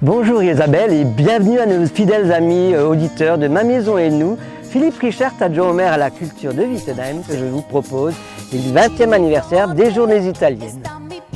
Bonjour Isabelle et bienvenue à nos fidèles amis auditeurs de Ma Maison et Nous. Philippe Richard, adjoint au maire à la culture de Wittenheim, que je vous propose le 20e anniversaire des Journées italiennes.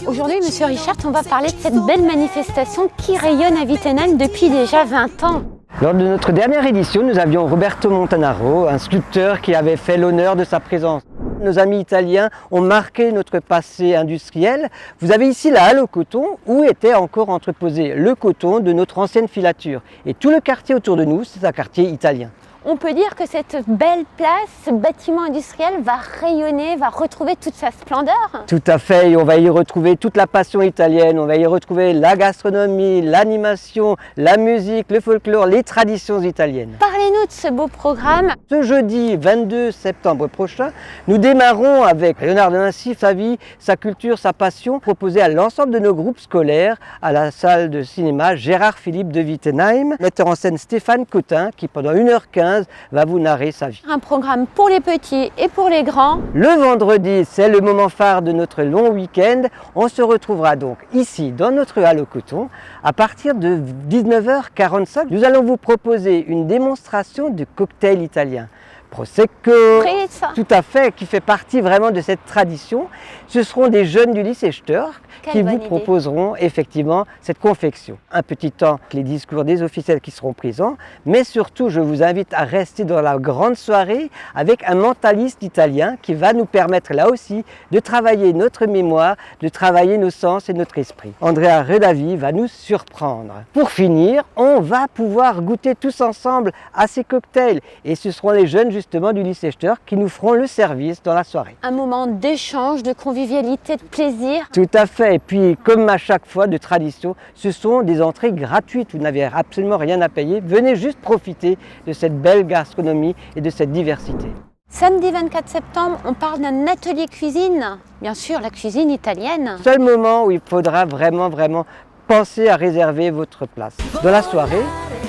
Aujourd'hui, Monsieur Richard, on va parler de cette belle manifestation qui rayonne à Wittenheim depuis déjà 20 ans. Lors de notre dernière édition, nous avions Roberto Montanaro, un sculpteur qui avait fait l'honneur de sa présence. Nos amis italiens ont marqué notre passé industriel. Vous avez ici la halle au coton où était encore entreposé le coton de notre ancienne filature. Et tout le quartier autour de nous, c'est un quartier italien. On peut dire que cette belle place, ce bâtiment industriel va rayonner, va retrouver toute sa splendeur. Tout à fait, et on va y retrouver toute la passion italienne, on va y retrouver la gastronomie, l'animation, la musique, le folklore, les traditions italiennes. Parlez-nous de ce beau programme. Ce jeudi 22 septembre prochain, nous démarrons avec Léonard de Vinci, sa vie, sa culture, sa passion, proposée à l'ensemble de nos groupes scolaires à la salle de cinéma Gérard Philippe de Wittenheim, metteur en scène Stéphane Cotin qui pendant 1h15 va vous narrer sa vie. Un programme pour les petits et pour les grands. Le vendredi, c'est le moment phare de notre long week-end. On se retrouvera donc ici dans notre halle au coton. À partir de 19h45, nous allons vous proposer une démonstration de cocktail italien. Prosecco, Spritz. Tout à fait, qui fait partie vraiment de cette tradition. Ce seront des jeunes du lycée Stork qui vous proposeront effectivement cette confection. Un petit temps, les discours des officiels qui seront présents, mais surtout je vous invite à rester dans la grande soirée avec un mentaliste italien qui va nous permettre là aussi de travailler notre mémoire, de travailler nos sens et notre esprit. Andrea Redavi va nous surprendre. Pour finir, on va pouvoir goûter tous ensemble à ces cocktails et ce seront les jeunes justement du lycée Stork qui nous feront le service dans la soirée. Un moment d'échange, de convivialité, de plaisir. Tout à fait. Et puis, comme à chaque fois de tradition, ce sont des entrées gratuites. Vous n'avez absolument rien à payer. Venez juste profiter de cette belle gastronomie et de cette diversité. Samedi 24 septembre, on parle d'un atelier cuisine. Bien sûr, la cuisine italienne. Seul moment où il faudra vraiment penser à réserver votre place. Dans la soirée,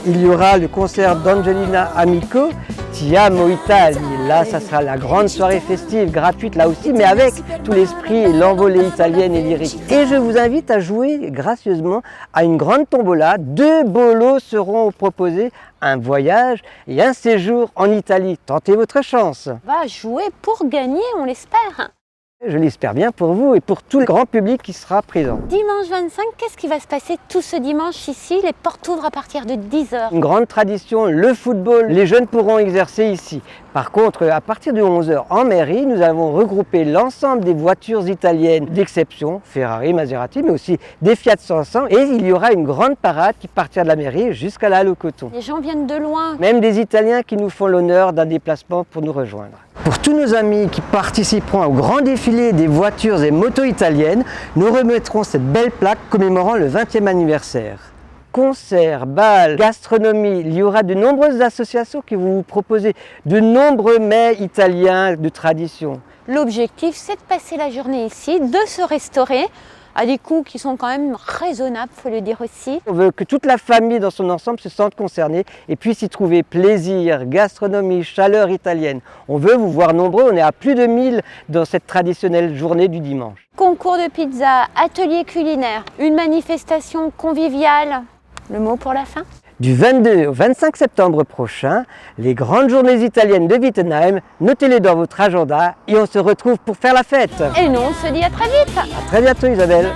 il y aura le concert d'Angelina Amico, Ti amo Italia. Là, ça sera la grande soirée festive, gratuite là aussi, mais avec tout l'esprit et l'envolée italienne et lyrique. Et je vous invite à jouer gracieusement à une grande tombola. 2 beaux lots seront proposés, un voyage et un séjour en Italie. Tentez votre chance. On va jouer pour gagner, on l'espère. Je l'espère bien pour vous et pour tout le grand public qui sera présent. Dimanche 25, qu'est-ce qui va se passer tout ce dimanche ici? Les portes ouvrent à partir de 10h. Une grande tradition, le football, les jeunes pourront exercer ici. Par contre, à partir de 11h en mairie, nous avons regroupé l'ensemble des voitures italiennes d'exception, Ferrari, Maserati, mais aussi des Fiat 500. Et il y aura une grande parade qui partira de la mairie jusqu'à la halle au coton. Les gens viennent de loin. Même des Italiens qui nous font l'honneur d'un déplacement pour nous rejoindre. Pour tous nos amis qui participeront au grand défilé des voitures et motos italiennes, nous remettrons cette belle plaque commémorant le 20e anniversaire. Concerts, bals, gastronomie, il y aura de nombreuses associations qui vont vous proposer de nombreux mets italiens de tradition. L'objectif, c'est de passer la journée ici, de se restaurer à des coûts qui sont quand même raisonnables, il faut le dire aussi. On veut que toute la famille dans son ensemble se sente concernée et puisse y trouver plaisir, gastronomie, chaleur italienne. On veut vous voir nombreux, on est à plus de 1000 dans cette traditionnelle journée du dimanche. Concours de pizza, atelier culinaire, une manifestation conviviale. Le mot pour la fin? Du 22 au 25 septembre prochain, les grandes journées italiennes de Wittenheim, notez-les dans votre agenda et on se retrouve pour faire la fête. Et nous, on se dit à très vite. À très bientôt Isabelle.